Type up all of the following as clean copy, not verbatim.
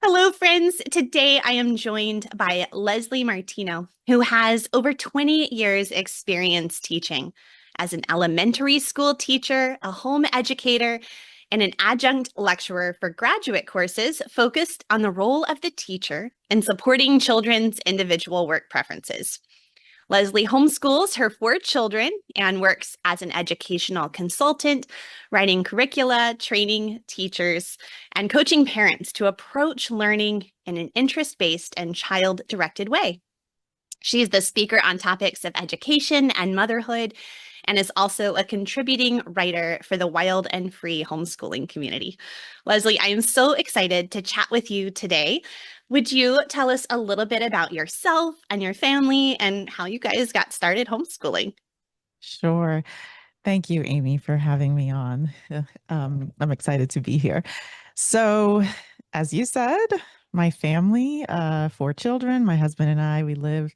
Hello, friends. Today I am joined by Leslie Martino, who has over 20 years experience teaching as an elementary school teacher, a home educator, and an adjunct lecturer for graduate courses focused on the role of the teacher in supporting children's individual work preferences. Leslie homeschools her four children and works as an educational consultant, writing curricula, training teachers, and coaching parents to approach learning in an interest based and child directed way. She's the speaker on topics of education and motherhood, and is also a contributing writer for the Wild and Free homeschooling community. Leslie, I am so excited to chat with you today. Would you tell us a little bit about yourself and your family and how you guys got started homeschooling? Sure. Thank you, Amy, for having me on. I'm excited to be here. So, as you said, my family, four children, my husband and I, we live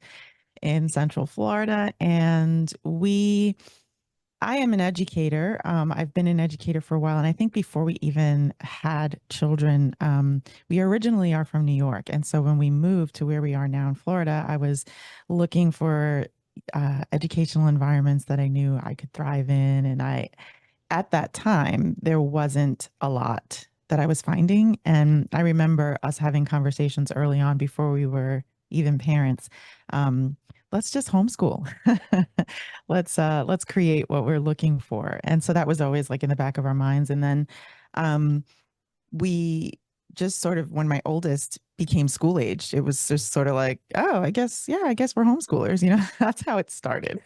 in Central Florida, and I am an educator. I've been an educator for a while, and I think before we even had children, we originally are from New York, and so when we moved to where we are now in Florida, I was looking for educational environments that I knew I could thrive in, and at that time, there wasn't a lot that I was finding. And I remember us having conversations early on before we were even parents. Um, let's just homeschool. Let's create what we're looking for. And so that was always like in the back of our minds. And then um we just sort of, when my oldest became school aged, it was just sort of like, oh, I guess we're homeschoolers, That's how it started.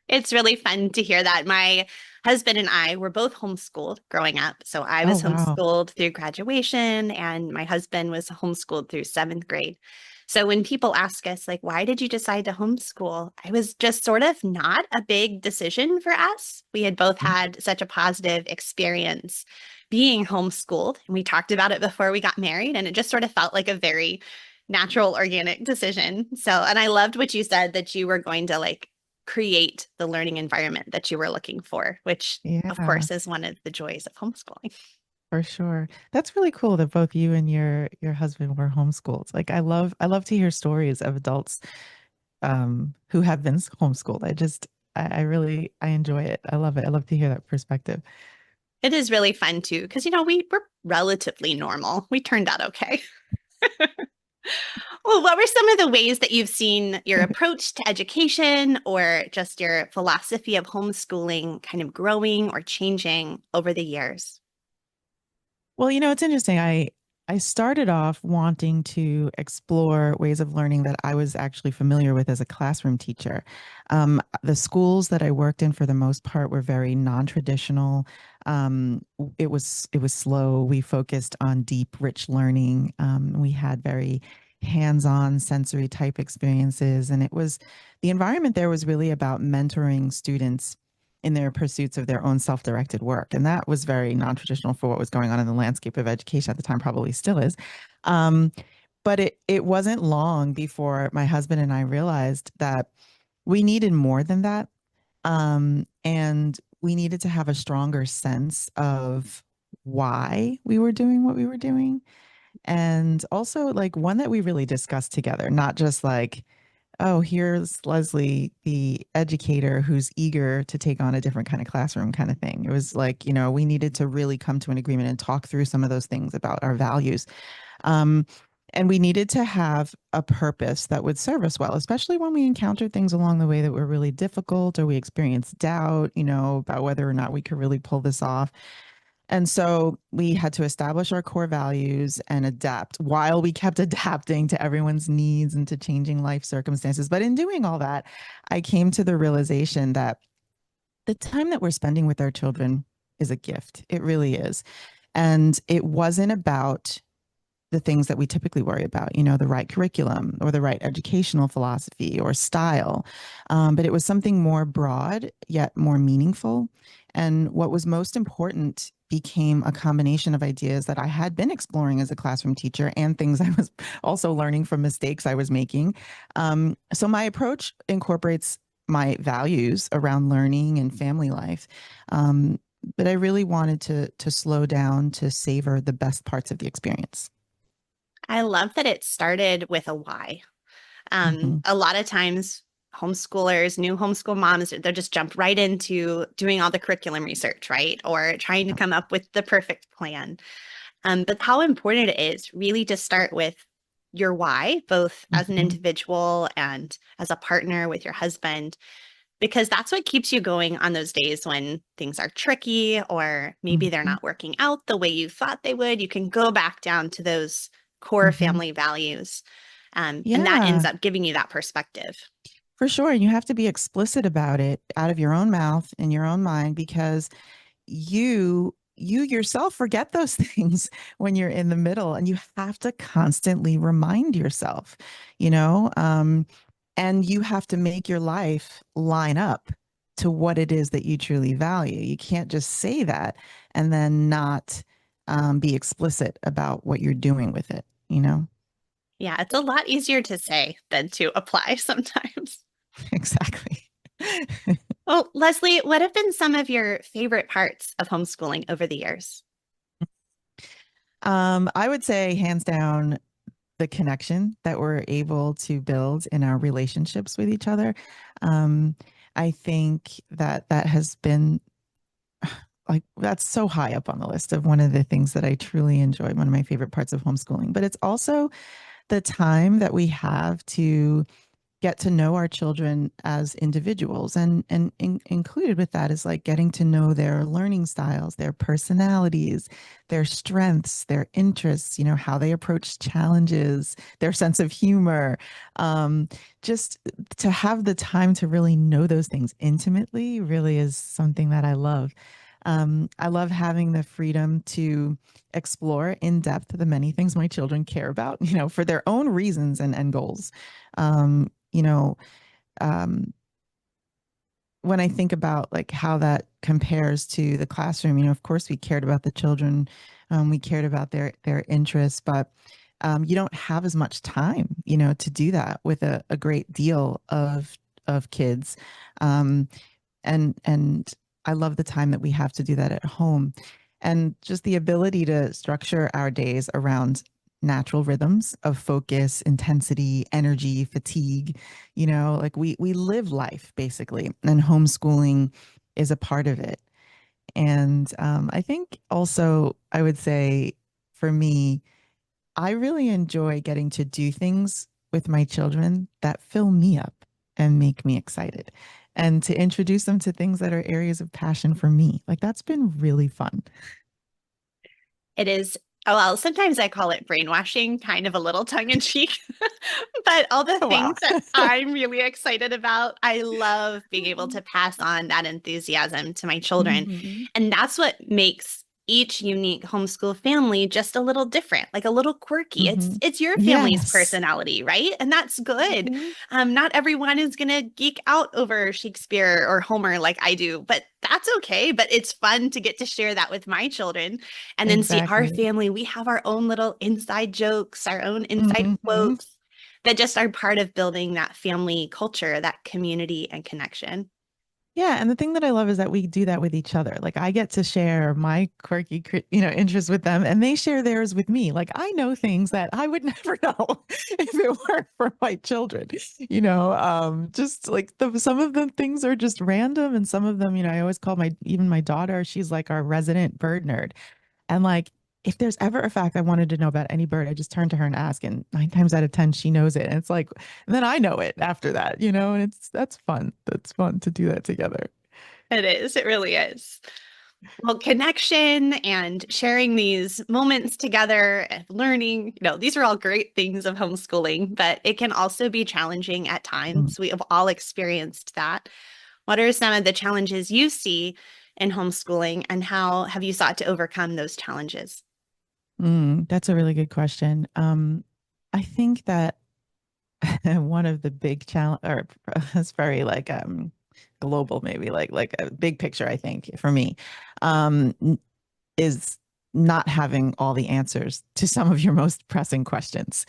It's really fun to hear that. My husband and I were both homeschooled growing up. So I Oh, was wow. homeschooled through graduation, and my husband was homeschooled through seventh grade. So when people ask us, like, why did you decide to homeschool? I was just sort of not a big decision for us. We had both had such a positive experience being homeschooled, and we talked about it before we got married, and it just sort of felt like a very natural, organic decision. So, and I loved what you said that you were going to like create the learning environment that you were looking for, which of Yeah. course is one of the joys of homeschooling. For sure. That's really cool that both you and your husband were homeschooled. Like I love to hear stories of adults who have been homeschooled. I really I enjoy it. I love it. I love to hear that perspective. It is really fun too, because we were relatively normal. We turned out okay. Well, what were some of the ways that you've seen your approach to education or just your philosophy of homeschooling kind of growing or changing over the years? Well, it's interesting. I started off wanting to explore ways of learning that I was actually familiar with as a classroom teacher. The schools that I worked in, for the most part, were very non-traditional. It was slow. We focused on deep, rich learning. We had very hands-on sensory type experiences, and the environment there was really about mentoring students in their pursuits of their own self-directed work. And that was very non-traditional for what was going on in the landscape of education at the time, probably still is. Um, but it wasn't long before my husband and I realized that we needed more than that. And we needed to have a stronger sense of why we were doing what we were doing. And also like one that we really discussed together, not just like, oh, here's Leslie, the educator who's eager to take on a different kind of classroom kind of thing. It was like, we needed to really come to an agreement and talk through some of those things about our values. Um, and we needed to have a purpose that would serve us well, especially when we encountered things along the way that were really difficult or we experienced doubt, about whether or not we could really pull this off. And so we had to establish our core values and adapt while we kept adapting to everyone's needs and to changing life circumstances. But in doing all that, I came to the realization that the time that we're spending with our children is a gift. It really is. And it wasn't about the things that we typically worry about, the right curriculum or the right educational philosophy or style. But it was something more broad, yet more meaningful. And what was most important became a combination of ideas that I had been exploring as a classroom teacher and things I was also learning from mistakes I was making. So my approach incorporates my values around learning and family life. but I really wanted to slow down to savor the best parts of the experience. I love that it started with a why. Hmm. A lot of times, homeschoolers, new homeschool moms, they'll just jump right into doing all the curriculum research, right? Or trying to come up with the perfect plan. But how important it is really to start with your why, both as an Hmm. individual and as a partner with your husband, because that's what keeps you going on those days when things are tricky or maybe they're Hmm. not working out the way you thought they would. You can go back down to those core Hmm. family values. And that ends Yeah, up giving you that perspective. for sure. And you have to be explicit about it out of your own mouth in your own mind because you yourself forget those things when you're in the middle, and you have to constantly remind yourself, you know, and you have to make your life line up to what it is that you truly value. You can't just say that and then not be explicit about what you're doing with it, you know. Yeah, it's a lot easier to say than to apply sometimes. Exactly. Well, Leslie, what have been some of your favorite parts of homeschooling over the years? I would say hands down the connection that we're able to build in our relationships with each other. Um, I think that that has been like that's so high up on the list of one of the things that I truly enjoy, one of my favorite parts of homeschooling. But it's also the time that we have to get to know our children as individuals, and included with that is like getting to know their learning styles, their personalities, their strengths, their interests, you know, how they approach challenges, their sense of humor. um, just to have the time to really know those things intimately really is something that I love. I love having the freedom to explore in depth the many things my children care about, you know, for their own reasons and goals. You know, um, when I think about like how that compares to the classroom, you know, of course we cared about the children, we cared about their interests, but you don't have as much time, you know, to do that with a great deal of kids. Um, and I love the time that we have to do that at home, and just the ability to structure our days around natural rhythms of focus, intensity, energy, fatigue. You know, like we live life basically, and homeschooling is a part of it. And I think also I would say for me, I really enjoy getting to do things with my children that fill me up and make me excited, and to introduce them to things that are areas of passion for me. Like that's been really fun. It is, oh, well, sometimes I call it brainwashing, kind of a little tongue in cheek, but all the Wow. things that I'm really excited about, I love being able to pass on that enthusiasm to my children. Hmm. And that's what makes each unique homeschool family just a little different, like a little quirky. Hmm. It's your family's Yes. personality, right? And that's good. Hmm. Not everyone is gonna geek out over Shakespeare or Homer like I do, but that's okay. But it's fun to get to share that with my children and then see our Exactly. family. We have our own little inside jokes, our own inside Hmm. quotes that just are part of building that family culture, that community and connection. Yeah, and the thing that I love is that we do that with each other. Like I get to share my quirky, you know, interests with them, and they share theirs with me. Like I know things that I would never know if it weren't for my children. You know, just like some of the things are just random, and some of them, you know, I always call my even my daughter. She's like our resident bird nerd, and like, if there's ever a fact I wanted to know about any bird, I just turn to her and ask, and 9 times out of 10, she knows it. And it's like, and then I know it after that, you know, and that's fun. That's fun to do that together. It is, it really is. Well, connection and sharing these moments together and learning, these are all great things of homeschooling, but it can also be challenging at Mm. times. We have all experienced that. What are some of the challenges you see in homeschooling, and how have you sought to overcome those challenges? That's a really good question. I think that one of the big challenge, or it's very like global, maybe like a big picture. I think for me, um, is not having all the answers to some of your most pressing questions.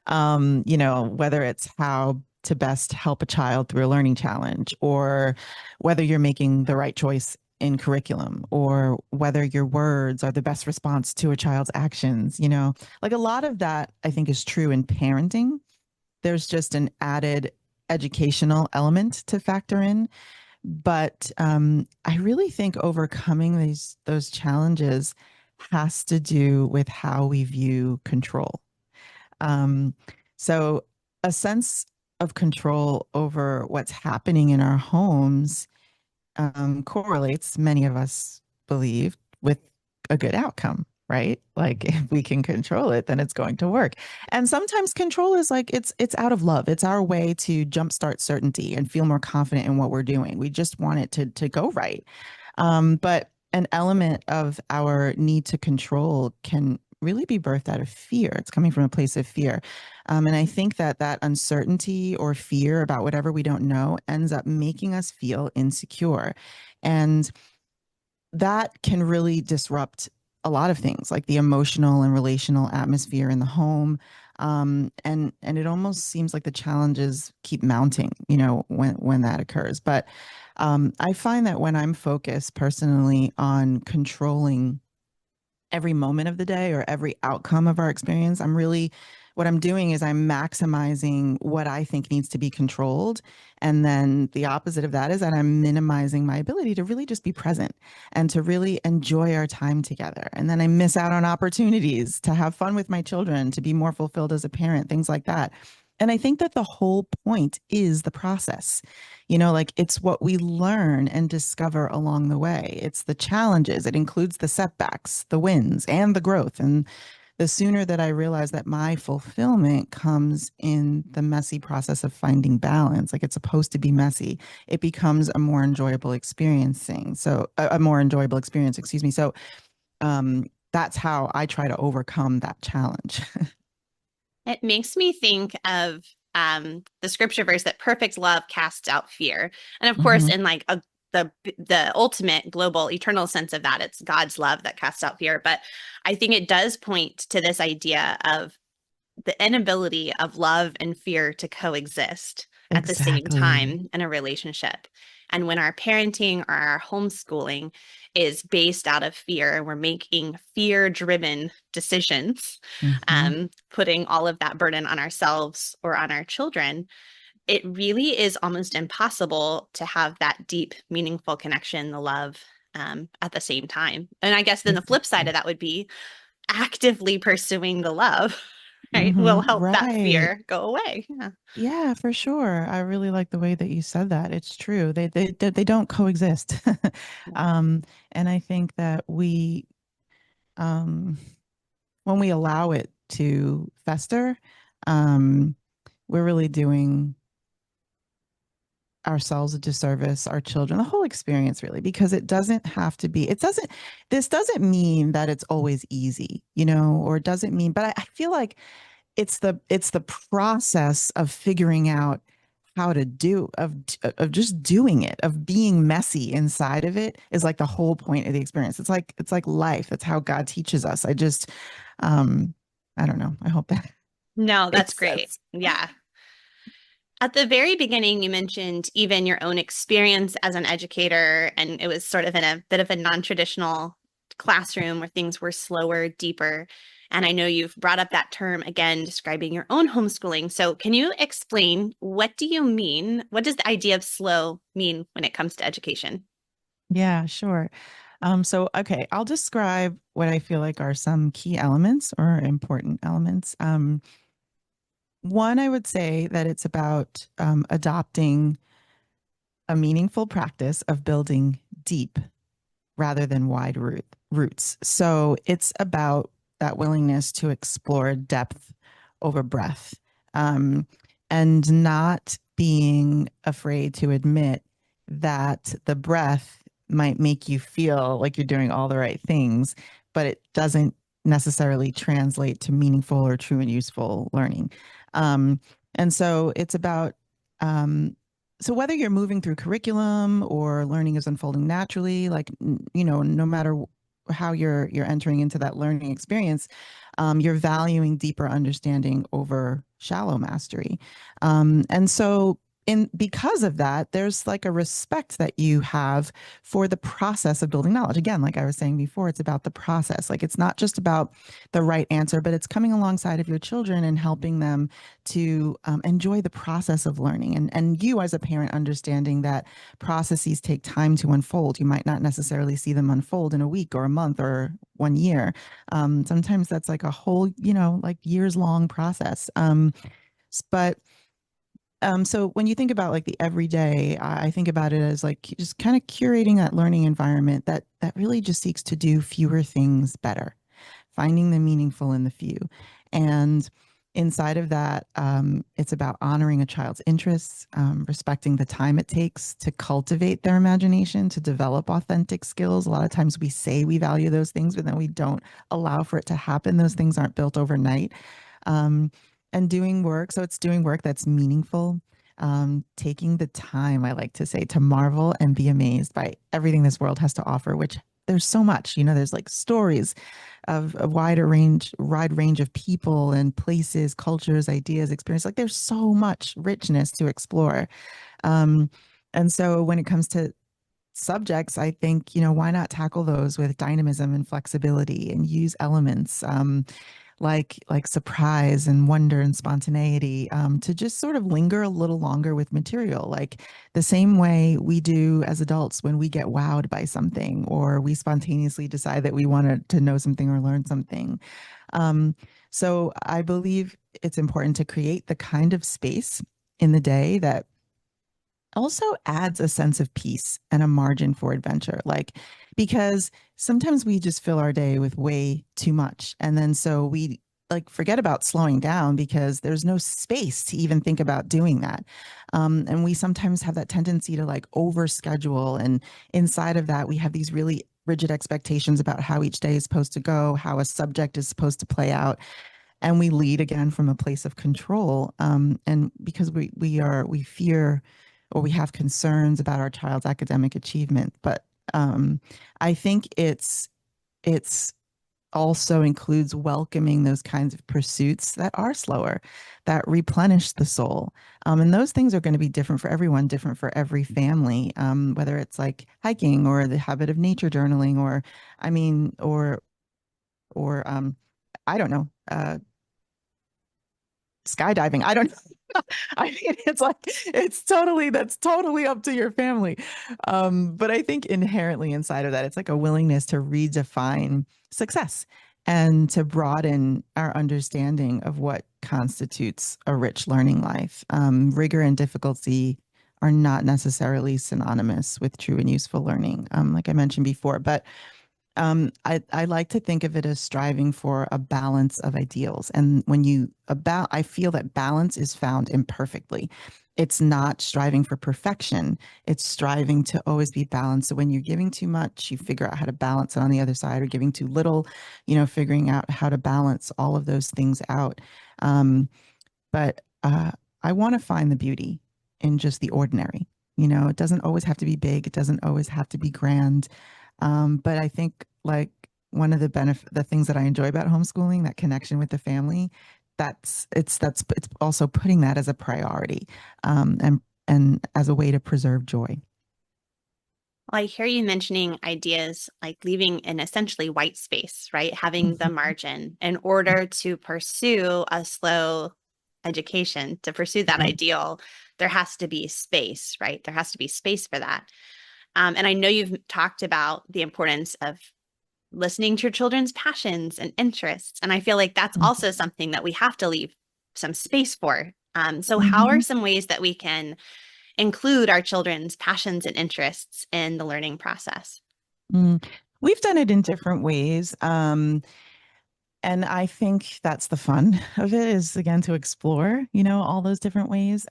You know, whether it's how to best help a child through a learning challenge, or whether you're making the right choice in curriculum, or whether your words are the best response to a child's actions. Like a lot of that I think is true in parenting. There's just an added educational element to factor in. But I really think overcoming those challenges has to do with how we view control. Um, so a sense of control over what's happening in our homes correlates, many of us believe, with a good outcome, right? Like if we can control it, then it's going to work. And sometimes control is like it's out of love. It's our way to jumpstart certainty and feel more confident in what we're doing. We just want it to go right. But an element of our need to control can really be birthed out of fear. It's coming from a place of fear. And I think that that uncertainty or fear about whatever we don't know ends up making us feel insecure. And that can really disrupt a lot of things, like the emotional and relational atmosphere in the home. And it almost seems like the challenges keep mounting, when that occurs. But I find that when I'm focused personally on controlling every moment of the day or every outcome of our experience, what I'm doing is I'm maximizing what I think needs to be controlled. And then the opposite of that is that I'm minimizing my ability to really just be present and to really enjoy our time together. And then I miss out on opportunities to have fun with my children, to be more fulfilled as a parent, things like that. And I think that the whole point is the process. Like it's what we learn and discover along the way. It's the challenges. It includes the setbacks, the wins, and the growth. And the sooner that I realize that my fulfillment comes in the messy process of finding balance, like it's supposed to be messy, it becomes a more enjoyable experiencing. So a more enjoyable experience, excuse me. So that's how I try to overcome that challenge. It makes me think of the scripture verse that perfect love casts out fear. And of course, Hmm. in like the ultimate global eternal sense of that, it's God's love that casts out fear. But I think it does point to this idea of the inability of love and fear to coexist at the same Exactly. time in a relationship. And when our parenting or our homeschooling is based out of fear, and we're making fear driven decisions, Hmm. putting all of that burden on ourselves or on our children, it really is almost impossible to have that deep, meaningful connection, the love at the same time. And I guess then the flip side of Exactly. that would be actively pursuing the love, right, will Hmm. help that Right. fear go away. Yeah. Yeah, for sure. I really like the way that you said that. It's true. They don't coexist. Um, and I think that um, when we allow it to fester, um, we're really doing ourselves a disservice, our children, the whole experience really, because it doesn't have to be, this doesn't mean that it's always easy, or it doesn't mean, but I feel like it's the process of figuring out how to do of just doing it, of being messy inside of it is like the whole point of the experience. It's like life. That's how God teaches us. Um I don't know. I hope that No, that's makes great. sense. Yeah. At the very beginning, you mentioned even your own experience as an educator, and it was sort of in a bit of a non-traditional classroom where things were slower, deeper. And I know you've brought up that term again, describing your own homeschooling. So can you explain, what do you mean? What does the idea of slow mean when it comes to education? Yeah, sure. So okay, I'll describe what I feel like are some key elements or important elements. One, I would say that it's about adopting a meaningful practice of building deep rather than roots. So it's about that willingness to explore depth over breadth, um, and not being afraid to admit that the breadth might make you feel like you're doing all the right things, but it doesn't necessarily translate to meaningful or true and useful learning. And so it's about so whether you're moving through curriculum or learning is unfolding naturally, like no matter how you're entering into that learning experience, you're valuing deeper understanding over shallow mastery. And so in because of that, there's like a respect that you have for the process of building knowledge. Again, like I was saying before, it's about the process. Like it's not just about the right answer, but it's coming alongside of your children and helping them to enjoy the process of learning. And you as a parent understanding that processes take time to unfold. You might not necessarily see them unfold in a week or a month or 1 year. Sometimes that's like a whole, like years long process. But so when you think about like the everyday, I think about it as like just kind of curating that learning environment that really just seeks to do fewer things better, finding the meaningful in the few. And inside of that, it's about honoring a child's interests, respecting the time it takes to cultivate their imagination, to develop authentic skills. A lot of times we say we value those things, but then we don't allow for it to happen. Those things aren't built overnight. Um, and doing work. So it's doing work that's meaningful, taking the time, I like to say, to marvel and be amazed by everything this world has to offer, which there's so much, there's like stories of a wide range of people and places, cultures, ideas, experience. Like there's so much richness to explore. Um, and so when it comes to subjects, I think, why not tackle those with dynamism and flexibility and use elements like surprise and wonder and spontaneity, to just sort of linger a little longer with material, like the same way we do as adults when we get wowed by something or we spontaneously decide that we wanted to know something or learn something. Um, so I believe it's important to create the kind of space in the day that also adds a sense of peace and a margin for adventure. Like, because sometimes we just fill our day with way too much. And then so we like forget about slowing down because there's no space to even think about doing that. And we sometimes have that tendency to like overschedule. And inside of that, we have these really rigid expectations about how each day is supposed to go, how a subject is supposed to play out, and we lead again from a place of control, and because we fear or we have concerns about our child's academic achievement. But I think it's also includes welcoming those kinds of pursuits that are slower, that replenish the soul. And those things are going to be different for everyone, different for every family, whether it's like hiking or the habit of nature journaling, or I mean, or I don't know, skydiving. I don't know. I mean, it's like that's totally up to your family. But I think inherently inside of that, it's like a willingness to redefine success and to broaden our understanding of what constitutes a rich learning life. Rigor and difficulty are not necessarily synonymous with true and useful learning, like I mentioned before. But I like to think of it as striving for a balance of ideals. And when I feel that balance is found imperfectly. It's not striving for perfection. It's striving to always be balanced. So when you're giving too much, you figure out how to balance it on the other side, or giving too little, figuring out how to balance all of those things out. But I want to find the beauty in just the ordinary. It doesn't always have to be big. It doesn't always have to be grand. But I think like one of the things that I enjoy about homeschooling, that connection with the family, it's also putting that as a priority, and as a way to preserve joy. Well, I hear you mentioning ideas like leaving an essentially white space, right? Having the margin in order to pursue a slow education, to pursue that Right. ideal, there has to be space, right? There has to be space for that. And I know you've talked about the importance of listening to your children's passions and interests. And I feel like that's also something that we have to leave some space for. So, how are Mhm. some ways that we can include our children's passions and interests in the learning process? Mm. We've done it in different ways. And I think that's the fun of it, is again to explore, all those different ways.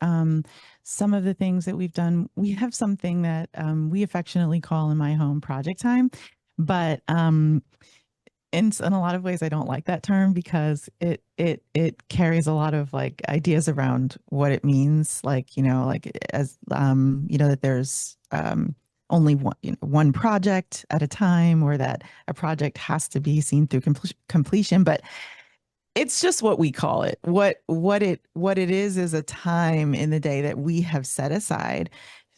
Some of the things that we've done, we have something that we affectionately call in my home project time. But in a lot of ways, I don't like that term because it carries a lot of like ideas around what it means, like like as that there's only one project at a time, or that a project has to be seen through completion. But it's just what we call it. What it is a time in the day that we have set aside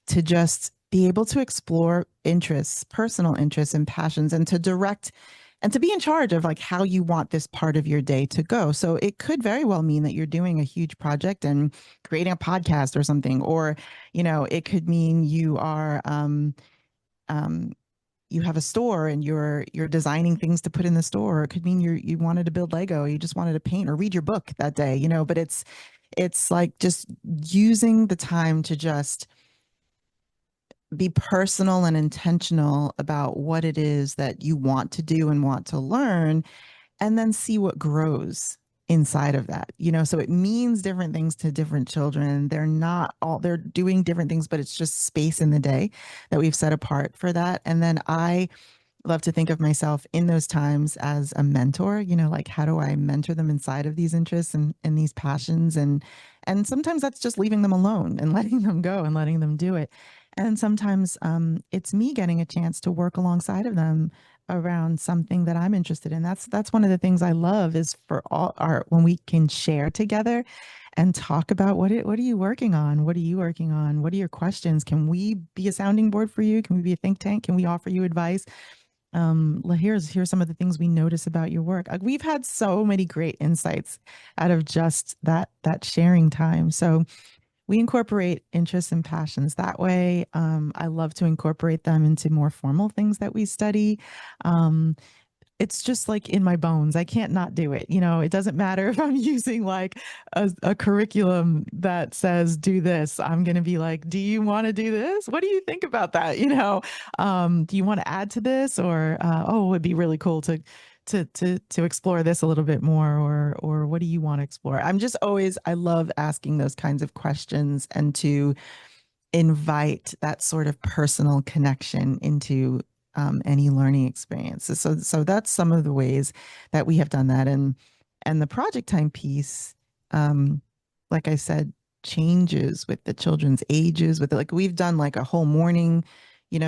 to just be able to explore interests, personal interests and passions, and to direct and to be in charge of like how you want this part of your day to go. So it could very well mean that you're doing a huge project and creating a podcast or something, or it could mean um, you have a store and you're designing things to put in the store. Or it could mean you wanted to build Lego, you just wanted to paint or read your book that day, but it's like just using the time to just be personal and intentional about what it is that you want to do and want to learn, and then see what grows inside of that. So it means different things to different children. They're doing different things, but it's just space in the day that we've set apart for that. And then I love to think of myself in those times as a mentor, like how do I mentor them inside of these interests and these passions, and sometimes that's just leaving them alone and letting them go and letting them do it. And sometimes it's me getting a chance to work alongside of them around something that I'm interested in. That's one of the things I love, is for all our when we can share together and talk about what are you working on? What are you working on? What are your questions? Can we be a sounding board for you? Can we be a think tank? Can we offer you advice? Here's some of the things we notice about your work. We've had so many great insights out of just that sharing time. So we incorporate interests and passions that way. I love to incorporate them into more formal things that we study. It's just like in my bones. I can't not do it. It doesn't matter if I'm using like a curriculum that says do this. I'm going to be like, do you want to do this? What do you think about that? Do you want to add to this, or oh, it would be really cool to explore this a little bit more, or what do you want to explore? I love asking those kinds of questions and to invite that sort of personal connection into any learning experiences. So that's some of the ways that we have done that, and the project time piece, um, like I said, changes with the children's ages. With like we've done like a whole morning,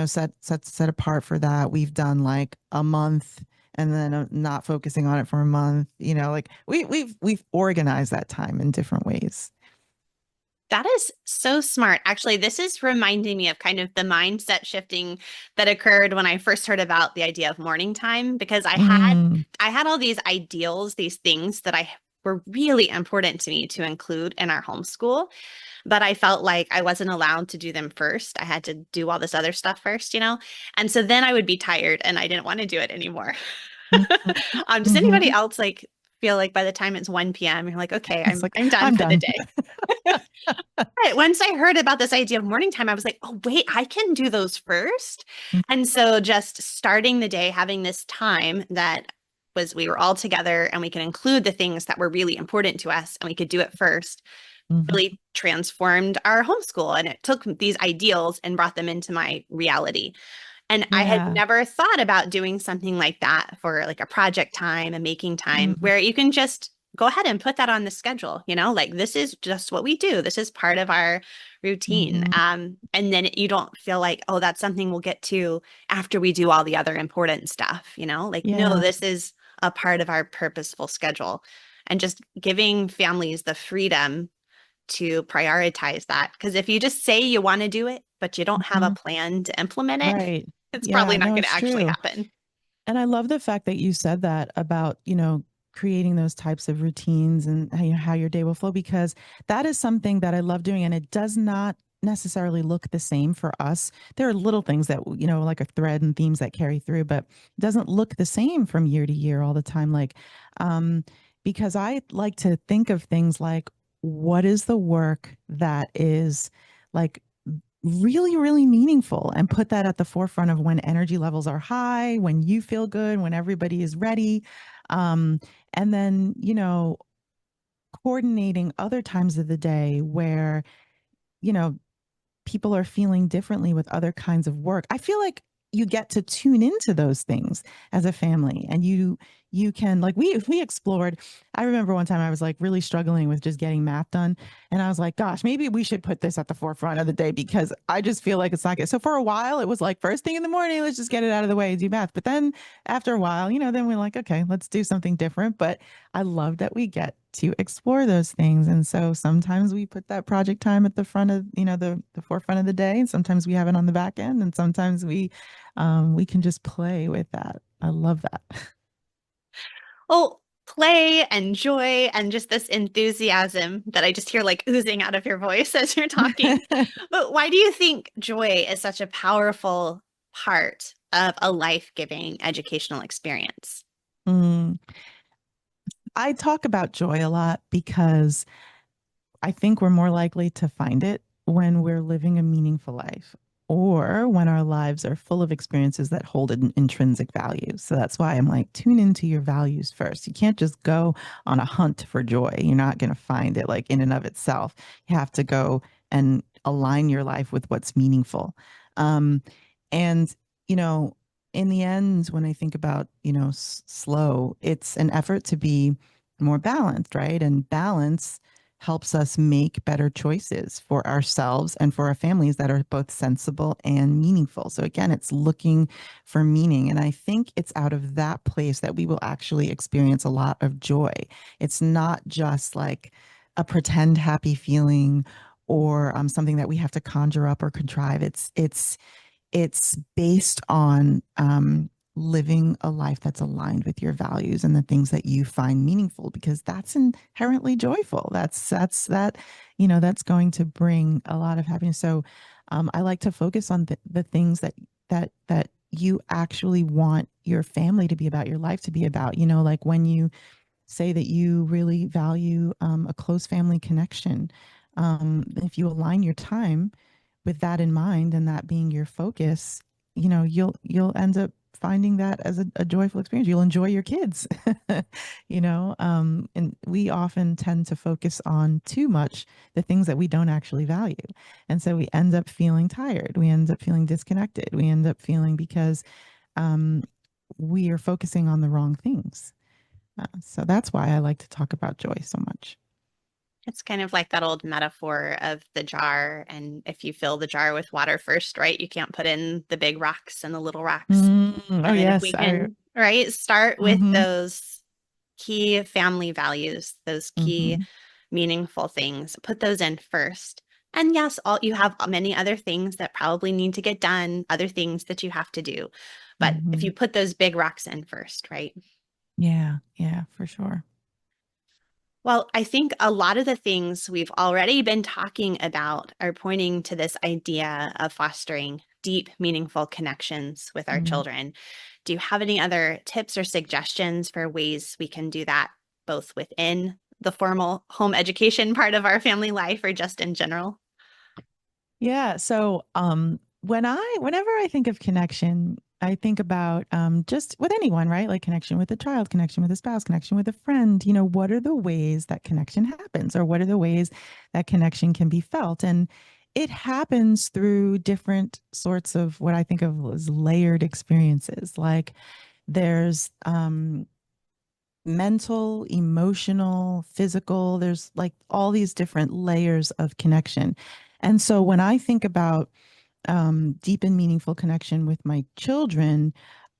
set apart for that. We've done like a month. And then not focusing on it for a month, like we've organized that time in different ways. That is so smart. Actually, this is reminding me of kind of the mindset shifting that occurred when I first heard about the idea of morning time, because Mm, I had all these ideals, these things that I were really important to me to include in our homeschool, but I felt like I wasn't allowed to do them first. I had to do all this other stuff first, you know? And so then I would be tired and I didn't want to do it anymore. mhm, Does anybody mhm. else like feel like by the time it's 1 p.m., you're like, okay, It's like, I'm done I'm for the done. day. Right. Once I heard about this idea of morning time, I was like, oh, wait, I can do those first. And so just starting the day, having this time that we were all together and we could include the things that were really important to us and we could do it first, Mhm. really transformed our homeschool. And it took these ideals and brought them into my reality. And I had Yeah. never thought about doing something like that for like a project time, a making time, Mhm. where you can just go ahead and put that on the schedule, like this is just what we do. This is part of our routine. Mhm. And then you don't feel like, oh, that's something we'll get to after we do all the other important stuff, like, no, Yeah. this is a part of our purposeful schedule. And just giving families the freedom to prioritize that. Because if you just say you want to do it, but you don't have a Mhm. plan to implement it, Right. it's probably Yeah, not no, going to it's actually true. happen. And I love the fact that you said that about, creating those types of routines and how your day will flow, because that is something that I love doing. And it does not necessarily look the same for us. There are little things that, like a thread and themes that carry through, but it doesn't look the same from year to year all the time. Um, because I like to think of things like, what is the work that is like really, really meaningful, and put that at the forefront of when energy levels are high, when you feel good, when everybody is ready. Um, and then, coordinating other times of the day where, you know, people are feeling differently with other kinds of work. I feel like you get to tune into those things as a family, and you can, like, we explored. I remember one time I was like really struggling with just getting math done, and I was like, gosh, maybe we should put this at the forefront of the day because I just feel like it's not good. So for a while it was like first thing in the morning, let's just get it out of the way, do math. But then after a while, then we're like, okay, let's do something different. But I love that we get to explore those things. And so sometimes we put that project time at the front of, the forefront of the day, and sometimes we have it on the back end, and sometimes we can just play with that. I love that. Well, play and joy and just this enthusiasm that I just hear like oozing out of your voice as you're talking. But why do you think joy is such a powerful part of a life-giving educational experience? Mm. I talk about joy a lot because I think we're more likely to find it when we're living a meaningful life or when our lives are full of experiences that hold an intrinsic value. So that's why I'm like, tune into your values first. You can't just go on a hunt for joy. You're not going to find it like in and of itself. You have to go and align your life with what's meaningful. And, you know, in the end, when I think about, slow, it's an effort to be more balanced, right? And balance helps us make better choices for ourselves and for our families that are both sensible and meaningful. So again, it's looking for meaning. And I think it's out of that place that we will actually experience a lot of joy. It's not just like a pretend happy feeling or something that we have to conjure up or contrive. It's based on living a life that's aligned with your values and the things that you find meaningful, because that's inherently joyful. That's going to bring a lot of happiness. So I like to focus on the things that you actually want your family to be about, your life to be about. Like when you say that you really value a close family connection, if you align your time with that in mind and that being your focus, you'll end up finding that as a joyful experience. You'll enjoy your kids. And we often tend to focus on too much the things that we don't actually value. And so we end up feeling tired. We end up feeling disconnected. We end up feeling because um, we are focusing on the wrong things. So that's why I like to talk about joy so much. It's kind of like that old metaphor of the jar. And if you fill the jar with water first, right, you can't put in the big rocks and the little rocks. Oh And then if yes, we can, right, start with mm-hmm, those key family values, those key mm-hmm, meaningful things, put those in first. And yes, all you have many other things that probably need to get done, other things that you have to do. But if mm-hmm. you put those big rocks in first, right? Yeah, yeah, for sure. Well, I think a lot of the things we've already been talking about are pointing to this idea of fostering deep, meaningful connections with our Mm. children. Do you have any other tips or suggestions for ways we can do that, both within the formal home education part of our family life or just in general? Yeah. So whenever I think of connection, I think about just with anyone, right? Like connection with a child, connection with a spouse, connection with a friend. What are the ways that connection happens, or what are the ways that connection can be felt? And it happens through different sorts of what I think of as layered experiences. Like there's mental, emotional, physical, there's like all these different layers of connection. And so when I think about deep and meaningful connection with my children,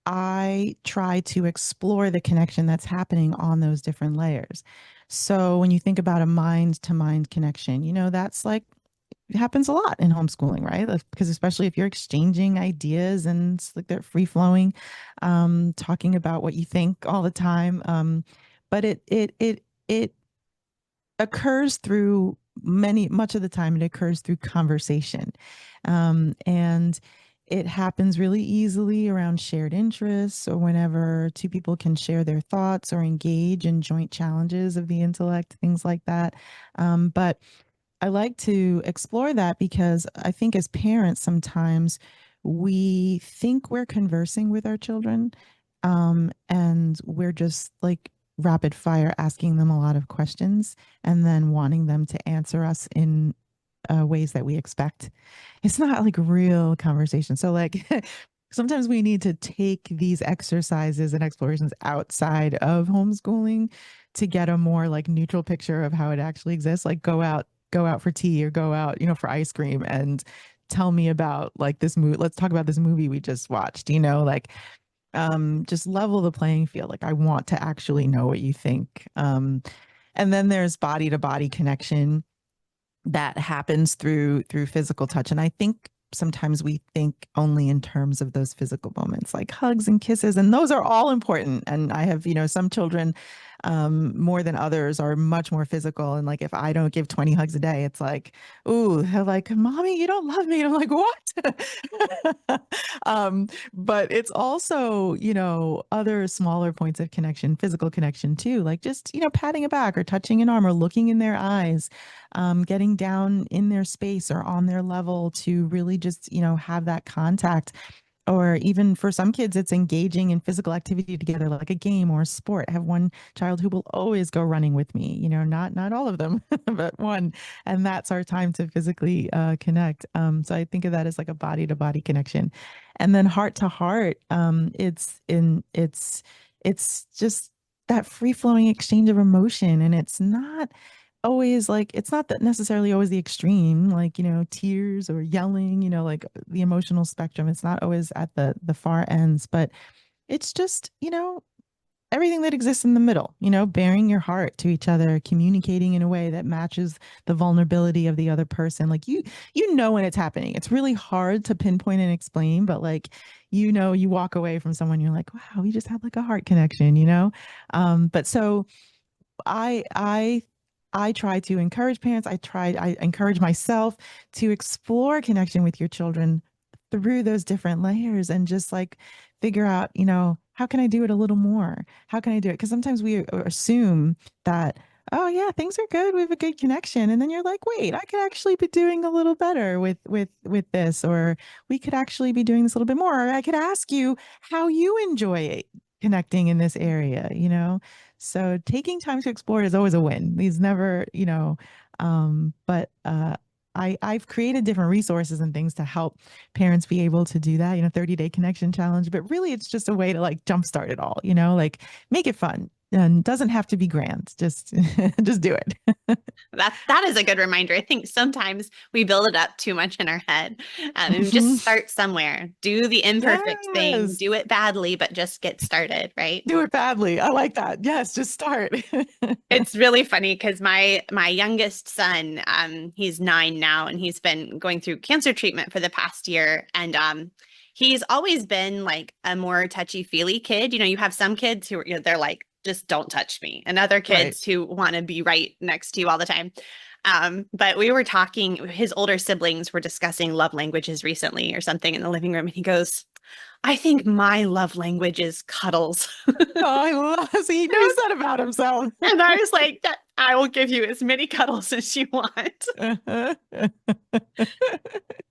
I try to explore the connection that's happening on those different layers. So when you think about a mind to mind connection, that's like it happens a lot in homeschooling, right? Like, because especially if you're exchanging ideas and it's like they're free flowing, talking about what you think all the time. But it occurs through much of the time it occurs through conversation, and it happens really easily around shared interests or whenever two people can share their thoughts or engage in joint challenges of the intellect, things like that. But I like to explore that because I think as parents, sometimes we think we're conversing with our children, and we're just like rapid fire asking them a lot of questions and then wanting them to answer us in ways that we expect. It's not like real conversation. So, like, sometimes we need to take these exercises and explorations outside of homeschooling to get a more like neutral picture of how it actually exists. Like go out for tea or go out, for ice cream and tell me about like this movie. Let's talk about this movie we just watched, like just level the playing field. Like I want to actually know what you think. And then there's body to body connection that happens through physical touch. And I think sometimes we think only in terms of those physical moments like hugs and kisses, and those are all important. And I have, some children more than others are much more physical, and like if I don't give 20 hugs a day, it's like, ooh, they're like, mommy, you don't love me, and I'm like, what? But it's also, other smaller points of connection, physical connection too, like just, patting a back or touching an arm or looking in their eyes, getting down in their space or on their level to really just, have that contact. Or even for some kids, it's engaging in physical activity together, like a game or a sport. I have one child who will always go running with me, not all of them, but one. And that's our time to physically connect. So I think of that as like a body to body connection. And then heart to heart, it's just that free flowing exchange of emotion. And it's not always like it's not that necessarily always the extreme, like tears or yelling, like the emotional spectrum. It's not always at the far ends, but it's just everything that exists in the middle, bearing your heart to each other, communicating in a way that matches the vulnerability of the other person. Like you know when it's happening. It's really hard to pinpoint and explain, but like you walk away from someone, you're like, wow, we just had like a heart connection, but so I I try to encourage parents. I encourage myself to explore connection with your children through those different layers and just like figure out, how can I do it a little more? How can I do it? Because sometimes we assume that, oh yeah, things are good. We have a good connection. And then you're like, wait, I could actually be doing a little better with this, or we could actually be doing this a little bit more. Or I could ask you how you enjoy connecting in this area, So taking time to explore is always a win. These never, but I've created different resources and things to help parents be able to do that, 30-day connection challenge. But really it's just a way to like jumpstart it all, like make it fun. And doesn't have to be grand. Just just do it. That is a good reminder. I think sometimes we build it up too much in our head, and just Mhm. start somewhere. Do the imperfect thing, Yes. do it badly, but just get started, right? Do it badly. I like that. Yes, just start. It's really funny because my youngest son, he's 9 now, and he's been going through cancer treatment for the past year. And he's always been like a more touchy-feely kid. You have some kids who they're like, just don't touch me, and other Right. kids who want to be right next to you all the time. But we were talking, his older siblings were discussing love languages recently or something in the living room, and he goes, I think my love language is cuddles. Oh, I love, see, he knows that about himself. And I was like, I will give you as many cuddles as you want.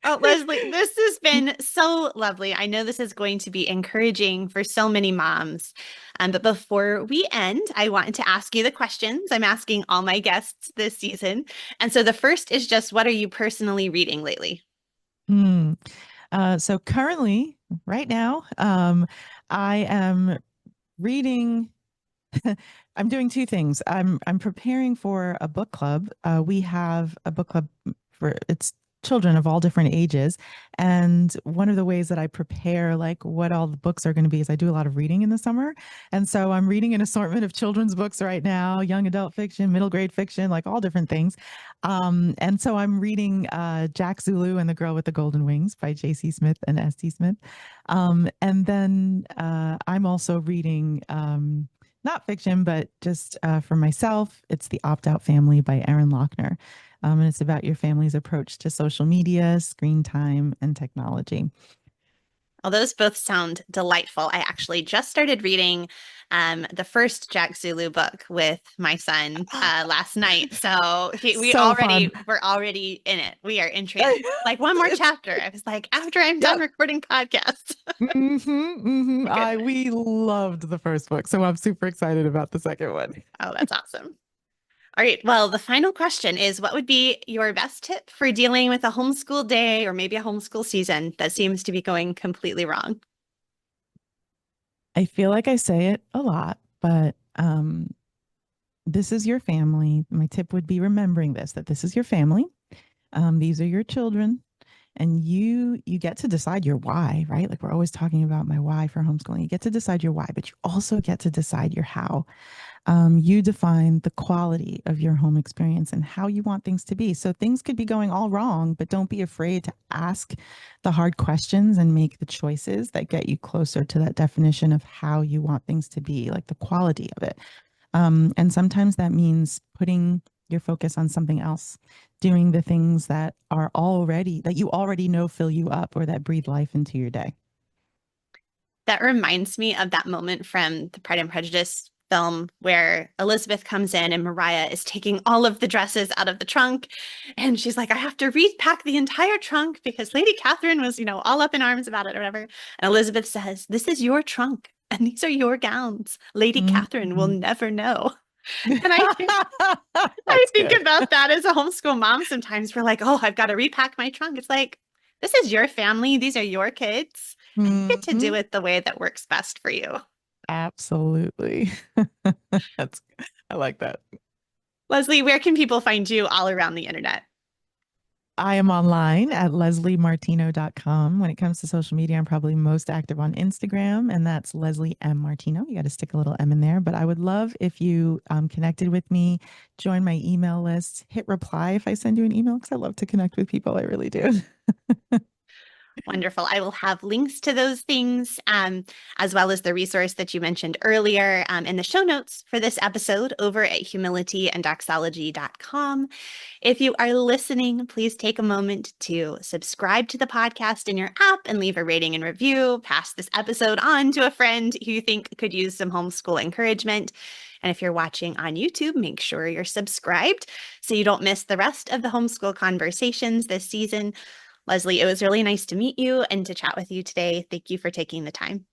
Oh, Leslie, this has been so lovely. I know this is going to be encouraging for so many moms. But before we end, I wanted to ask you the questions I'm asking all my guests this season. And so the first is just, what are you personally reading lately? Hmm. So currently, right now, I am reading. I'm doing two things. I'm preparing for a book club. We have a book club for it's children of all different ages, and one of the ways that I prepare like what all the books are going to be is I do a lot of reading in the summer, and so I'm reading an assortment of children's books right now, young adult fiction, middle grade fiction, like all different things. And so I'm reading Jack Zulu and the Girl with the Golden Wings by J.C. Smith and S.T. Smith, and then I'm also reading. Not fiction, but just for myself, it's The Opt Out Family by Erin Lochner. And it's about your family's approach to social media, screen time, and technology. Well, those both sound delightful. I actually just started reading the first Jack Zulu book with my son last night. So So fun. we're already in it. We are entranced. Like one more chapter. I was like, after I'm done Yep. recording podcasts. Goodness. We loved the first book, so I'm super excited about the second one. Oh, that's awesome. All right. Well, the final question is, what would be your best tip for dealing with a homeschool day or maybe a homeschool season that seems to be going completely wrong? I feel like I say it a lot, but this is your family. My tip would be remembering this, that this is your family. These are your children, and you get to decide your why, right? Like we're always talking about my why for homeschooling. You get to decide your why, but you also get to decide your how. You define the quality of your home experience and how you want things to be. So things could be going all wrong, but don't be afraid to ask the hard questions and make the choices that get you closer to that definition of how you want things to be, like the quality of it. And sometimes that means putting your focus on something else, doing the things that are already, that you already know fill you up or that breathe life into your day. That reminds me of that moment from the Pride and Prejudice film where Elizabeth comes in and Mariah is taking all of the dresses out of the trunk. And she's like, I have to repack the entire trunk because Lady Catherine was, all up in arms about it or whatever. And Elizabeth says, this is your trunk and these are your gowns. Lady Catherine will Mhm. never know. And I That's think good. about that as a homeschool mom. Sometimes we're like, oh, I've got to repack my trunk. It's like, this is your family. These are your kids. And you get to do Mhm. it the way that works best for you. Absolutely. That's I like that. Leslie, where can people find you all around the internet? I am online at lesliemartino.com. When it comes to social media, I'm probably most active on Instagram, and that's Leslie M. Martino. You got to stick a little M in there. But I would love if you connected with me, join my email list, hit reply if I send you an email, because I love to connect with people. I really do. Wonderful. I will have links to those things, as well as the resource that you mentioned earlier in the show notes for this episode over at humilityanddoxology.com. If you are listening, please take a moment to subscribe to the podcast in your app and leave a rating and review. Pass this episode on to a friend who you think could use some homeschool encouragement. And if you're watching on YouTube, make sure you're subscribed so you don't miss the rest of the homeschool conversations this season. Leslie, it was really nice to meet you and to chat with you today. Thank you for taking the time.